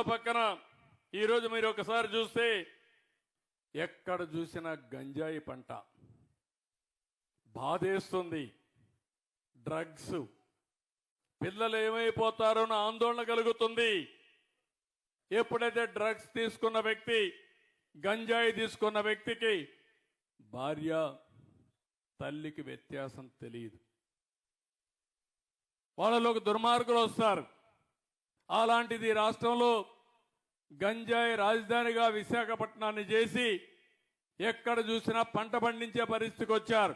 పక్కన ఈరోజు మీరు ఒకసారి చూస్తే ఎక్కడ చూసినా గంజాయి పంట బాధేస్తుంది. డ్రగ్స్, పిల్లలు ఏమైపోతారో అని ఆందోళన కలుగుతుంది. ఎప్పుడైతే డ్రగ్స్ తీసుకున్న వ్యక్తి, గంజాయి తీసుకున్న వ్యక్తికి భార్య తల్లికి వ్యత్యాసం తెలియదు. వాళ్ళలోకి దుర్మార్గులు వస్తారు. అలాంటిది రాష్ట్రంలో గంజాయి రాజధానిగా విశాఖపట్నాన్ని చేసి ఎక్కడ చూసినా పంట పండించే పరిస్థితికి వచ్చారు.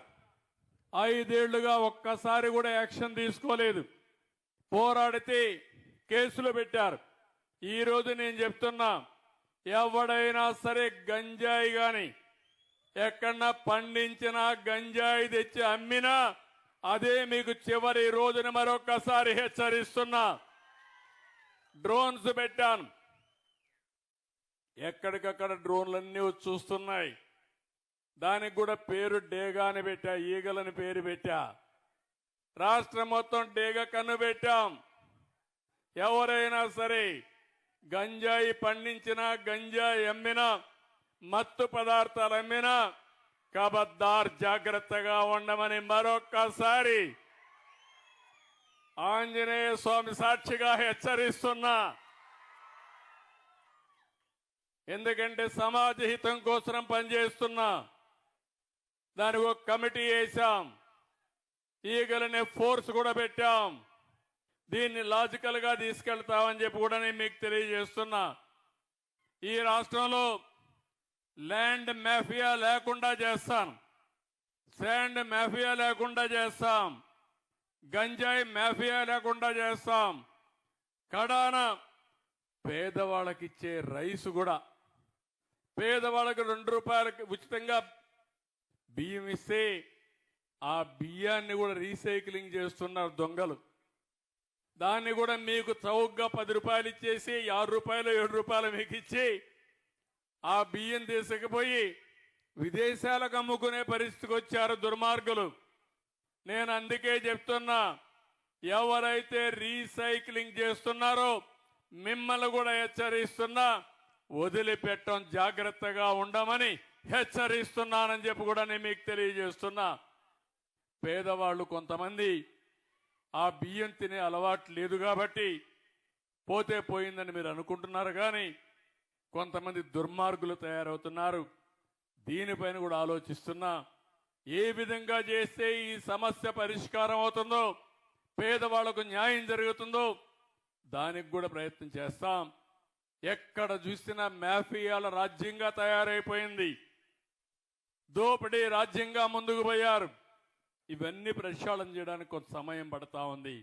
5 ఏళ్లుగా ఒక్కసారి కూడా యాక్షన్ తీసుకోలేదు. పోరాడితే కేసులు పెట్టారు. ఈరోజు నేను చెప్తున్నా, ఎవడైనా సరే గంజాయి గాని ఎక్కడన్నా పండించినా గంజాయి తెచ్చి అమ్మినా అదే మీకు చివరి రోజున మరొక్కసారి హెచ్చరిస్తున్నా. డ్రోన్స్ పెట్టాను, ఎక్కడికక్కడ డ్రోన్లన్నీ చూస్తున్నాయి. దానికి కూడా పేరు డేగా అని పెట్టా, ఈగలని పేరు పెట్టా. రాష్ట్రం మొత్తం డేగ కన్ను పెట్టాం. ఎవరైనా సరే గంజాయి పండించినా, గంజాయి అమ్మినా, మత్తు పదార్థాలు అమ్మినా కబద్దార్ జాగ్రత్తగా ఉండమని మరొక్కసారి ఆంజనేయ స్వామి సాక్షిగా హెచ్చరిస్తున్నా. ఎందుకంటే సమాజ హితం కోసం పనిచేస్తున్నా. దానికి ఒక కమిటీ వేశాం, ఈగలనే ఫోర్స్ కూడా పెట్టాం. దీన్ని లాజికల్ గా తీసుకెళ్తామని చెప్పి కూడా నేను మీకు తెలియజేస్తున్నా. ఈ రాష్ట్రంలో ల్యాండ్ మాఫియా లేకుండా చేస్తాం, శాండ్ మాఫియా లేకుండా చేస్తాం, గంజాయి మాఫియా లేకుండా చేస్తాం. కడాన పేదవాళ్ళకి ఇచ్చే రైసు కూడా, పేదవాళ్ళకి 2 రూపాయలకి ఉచితంగా బియ్యం ఇస్తే ఆ బియ్యాన్ని కూడా రీసైక్లింగ్ చేస్తున్నారు దొంగలు. దాన్ని కూడా మీకు చౌకగా 10 రూపాయలు ఇచ్చేసి 6 రూపాయలు 7 రూపాయలు మీకు ఇచ్చి ఆ బియ్యం తీసుకుపోయి విదేశాలకు అమ్ముకునే పరిస్థితికి వచ్చారు దుర్మార్గులు. నేను అందుకే చెప్తున్నా, ఎవరైతే రీసైక్లింగ్ చేస్తున్నారో మిమ్మల్ని కూడా హెచ్చరిస్తున్నా, వదిలిపెట్టం జాగ్రత్తగా ఉండమని హెచ్చరిస్తున్నానని చెప్పి కూడా నేను మీకు తెలియజేస్తున్నా. పేదవాళ్ళు కొంతమంది ఆ బియ్యం తినే అలవాటు లేదు కాబట్టి పోతే పోయిందని మీరు అనుకుంటున్నారు, కానీ కొంతమంది దుర్మార్గులు తయారవుతున్నారు. దీనిపైన కూడా ఆలోచిస్తున్నా. ఏ విధంగా చేస్తే ఈ సమస్య పరిష్కారం అవుతుందో, పేదవాళ్లకు న్యాయం జరుగుతుందో దానికి కూడా ప్రయత్నం చేస్తాం. ఎక్కడ చూసినా మాఫియాల రాజ్యంగా తయారైపోయింది, దోపిడీ రాజ్యంగా ముందుకు పోయారు. ఇవన్నీ ప్రక్షాళన చేయడానికి కొంత సమయం పడతా ఉంది.